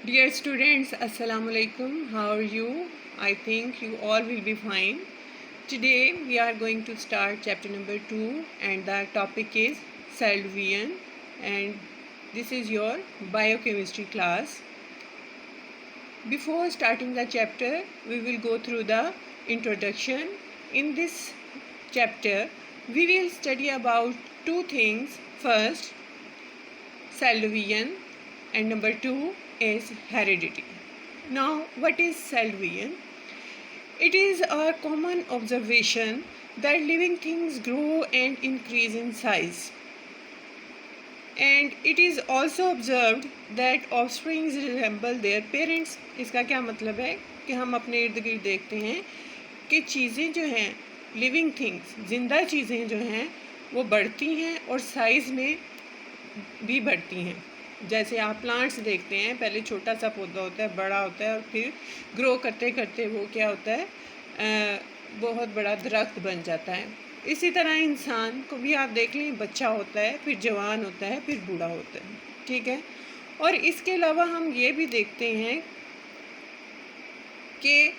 Dear students, Assalamu alaikum. How are you? I think you all will be fine. Today we are going to start chapter number 2 and the topic is cell division, and this is your biochemistry class. Before starting the chapter, we will go through the introduction. In this chapter, we will study about two things. First, cell division, and number 2 is heredity. Now, what is cell division? It is a common observation that living things grow and increase in size. And it is also observed that offspring resemble their parents. इसका क्या मतलब है कि हम अपने इर्द गिर्द देखते हैं कि चीज़ें जो हैं, लिविंग थिंग्स, जिंदा चीज़ें जो हैं वो बढ़ती हैं और साइज़ में भी बढ़ती हैं। जैसे आप प्लांट्स देखते हैं, पहले छोटा सा पौधा होता है, बड़ा होता है और फिर ग्रो करते करते वो क्या होता है, बहुत बड़ा दरख्त बन जाता है। इसी तरह इंसान को भी आप देख लें, बच्चा होता है, फिर जवान होता है, फिर बूढ़ा होता है, ठीक है। और इसके अलावा हम ये भी देखते हैं कि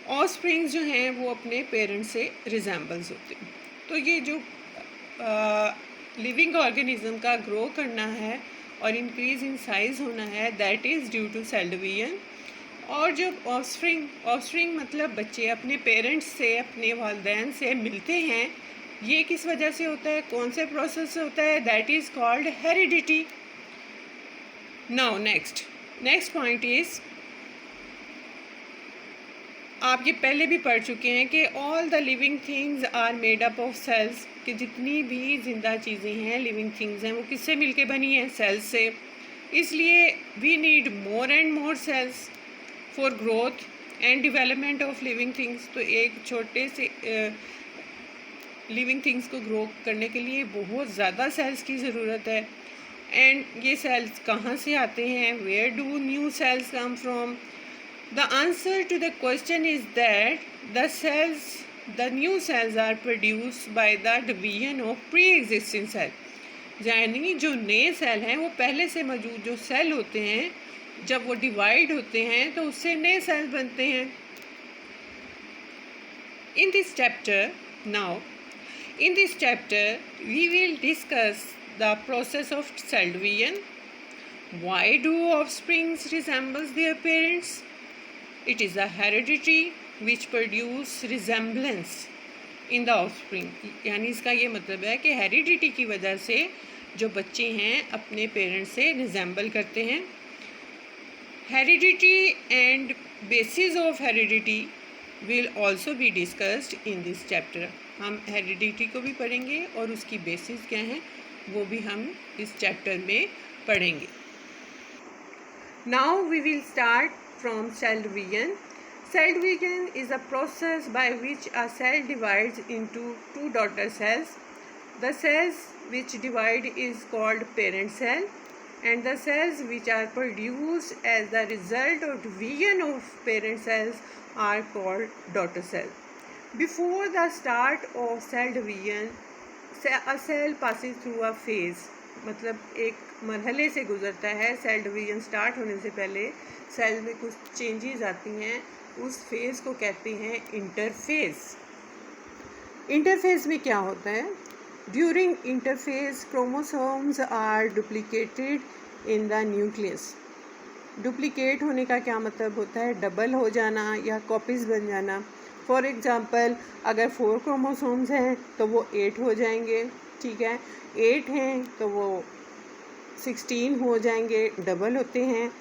ऑफस्प्रिंग्स जो हैं वो अपने पेरेंट्स से रिजेंबल्स होते हैं। तो ये जो लिविंग ऑर्गेनिज्म का ग्रो करना है और इंक्रीज़ इन साइज़ होना है, that is due to cell division. और जब ऑफस्प्रिंग मतलब बच्चे अपने पेरेंट्स से, अपने वालिदैन से मिलते हैं, ये किस वजह से होता है, कौन से प्रोसेस से होता है, that is called heredity. Now next point is, आप ये पहले भी पढ़ चुके हैं कि all the living things are made up of cells, कि जितनी भी जिंदा चीज़ें हैं, लिविंग थिंग्स हैं, वो किससे मिलके बनी हैं, सेल्स से। इसलिए we need more and more cells for growth and development of living things. तो एक छोटे से लिविंग थिंग्स को ग्रो करने के लिए बहुत ज़्यादा सेल्स की ज़रूरत है। एंड ये सेल्स कहाँ से आते हैं, where do new cells come from? The answer to the question is that the new cells are produced by the division of pre-existing cell. यानी जो नए सेल हैं वो पहले से मौजूद जो सेल होते हैं, जब वो डिवाइड होते हैं तो उससे नए सेल बनते हैं। In this chapter we will discuss the process of cell division. Why do offsprings resemble their parents? It is a heredity which produce resemblance in the offspring. यानी इसका ये मतलब है कि हेरिडिटी की वजह से जो बच्चे हैं अपने पेरेंट्स से रिजेंबल करते हैं। Heredity and bases of heredity will also be discussed in this chapter. हम हेरिडिटी को भी पढ़ेंगे और उसकी बेसिस क्या हैं वो भी हम इस चैप्टर में पढ़ेंगे। Now we will start from cell division. Cell division is a process by which a cell divides into two daughter cells. The cells which divide is called parent cell, and the cells which are produced as the result of division of parent cells are called daughter cell. Before the start of cell division, a cell passes through a phase. मतलब एक मरहले से गुजरता है। Cell division start होने से पहले cell में कुछ चेंजेस आती हैं, उस फेज़ को कहते हैं इंटरफेज। इंटरफेज में क्या होता है? During interphase chromosomes are duplicated in the nucleus. Duplicate होने का क्या मतलब होता है? डबल हो जाना या कॉपीज़ बन जाना। फॉर एग्ज़ाम्पल, अगर 4 क्रोमोसोम्स हैं तो वो 8 हो जाएंगे, ठीक है। 8 हैं तो वो 16 हो जाएंगे, डबल होते हैं।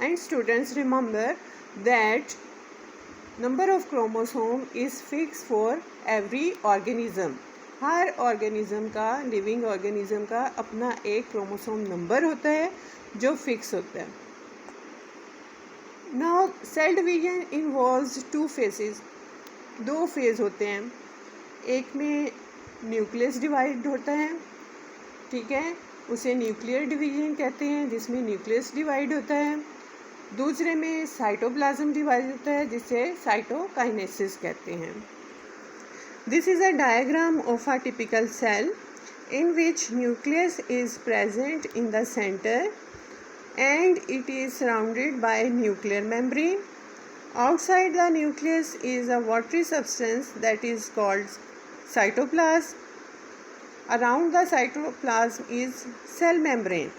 And students remember that number of chromosome is fix for every organism. Her organism का, लिविंग ऑर्गेनिज्म का अपना एक क्रोमोसोम नंबर होता है जो फिक्स होता है। Now cell division involves 2 phases. 2 phase होते हैं। एक में न्यूक्लियस डिवाइड होता है, ठीक है, उसे न्यूक्लियर डिवीजन कहते हैं, जिसमें न्यूक्लियस डिवाइड होता है। दूसरे में साइटोप्लाज्म डिवाइड होता है, जिसे साइटोकाइनेसिस कहते हैं। This is a diagram of a typical cell in which nucleus is present in the center and it is surrounded by nuclear membrane. Outside the nucleus is a watery substance that is called cytoplasm. Around the cytoplasm is cell membrane,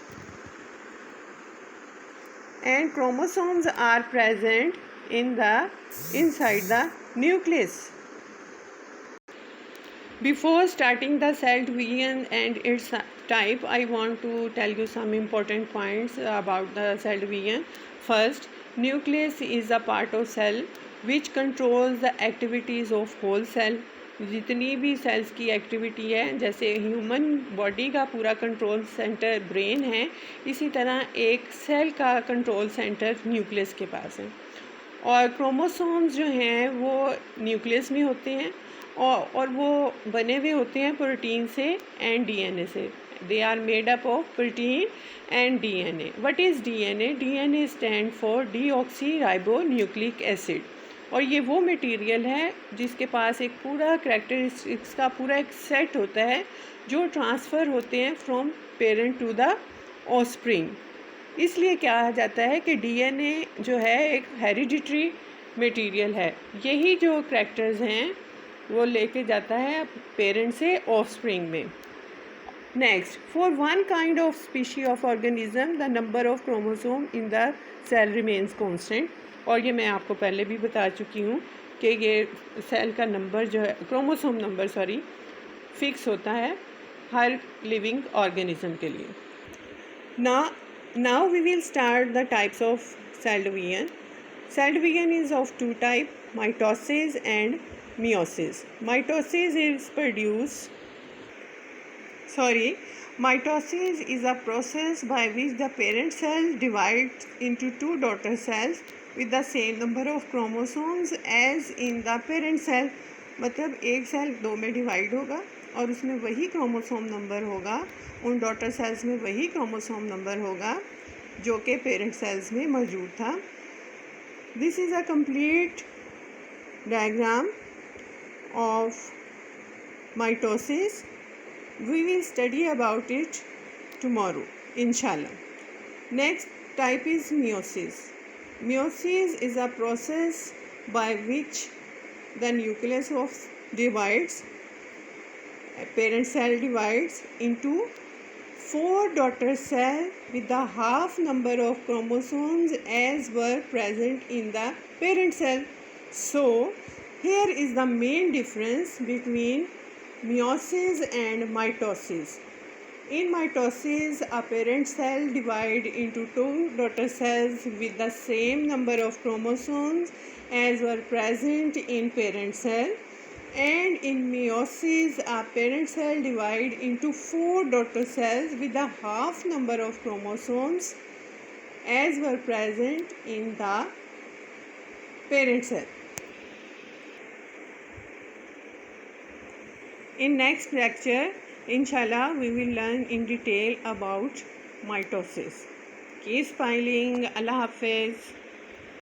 and chromosomes are present inside the nucleus. Before starting the cell division and its type, I want to tell you some important points about the cell division. First, nucleus is a part of cell which controls the activities of whole cell. जितनी भी sales की activity है, जैसे human body का पूरा control centre brain है, इसी तरह एक सेल का कंट्रोल सेंटर न्यूक्लियस के पास है. और क्रोमोसोम्स जो हैं वो न्यूक्लियस में होते हैं और वो बने हुए होते हैं प्रोटीन से एंड डीएनए से. They are made up of protein and DNA. What is DNA? DNA stand for deoxyribonucleic acid. और ये वो मटेरियल है जिसके पास एक पूरा कैरेक्टरिस्टिक्स का पूरा एक सेट होता है जो ट्रांसफ़र होते हैं from parent to the offspring. इसलिए कहा जाता है कि डीएनए जो है एक हेरिडिटरी मटेरियल है. यही जो कैरेक्टर्स हैं वो लेके जाता है पेरेंट से ऑफस्प्रिंग में. Next, for one kind of species of organism the number of chromosome in the cell remains constant. और ये मैं आपको पहले भी बता चुकी हूँ कि ये सेल का नंबर जो है, क्रोमोसोम नंबर फिक्स होता है हर लिविंग ऑर्गेनिज्म के लिए. Now we will start the types of cell division. Cell division is of two types, mitosis and meiosis. Mitosis is a process by which the parent cell divides into two daughter cells with the same number of chromosomes as in the parent cell. मतलब एक cell दो में divide होगा और उसमें वही chromosome number होगा, उन डॉटर सेल्स में वही क्रोमोसोम नंबर होगा जो कि पेरेंट सेल्स में मौजूद था. This is a complete diagram of mitosis. We will study about it tomorrow, inshallah. Next type is meiosis. Meiosis is a process by which the nucleus divides, parent cell divides into four daughter cells with the half number of chromosomes as were present in the parent cell. So, here is the main difference between meiosis and mitosis. In mitosis, a parent cell divides into two daughter cells with the same number of chromosomes as were present in parent cell. And in meiosis, a parent cell divides into four daughter cells with the half number of chromosomes as were present in the parent cell. In next lecture, inshallah, we will learn in detail about mitosis. Keep smiling. Allah Hafiz.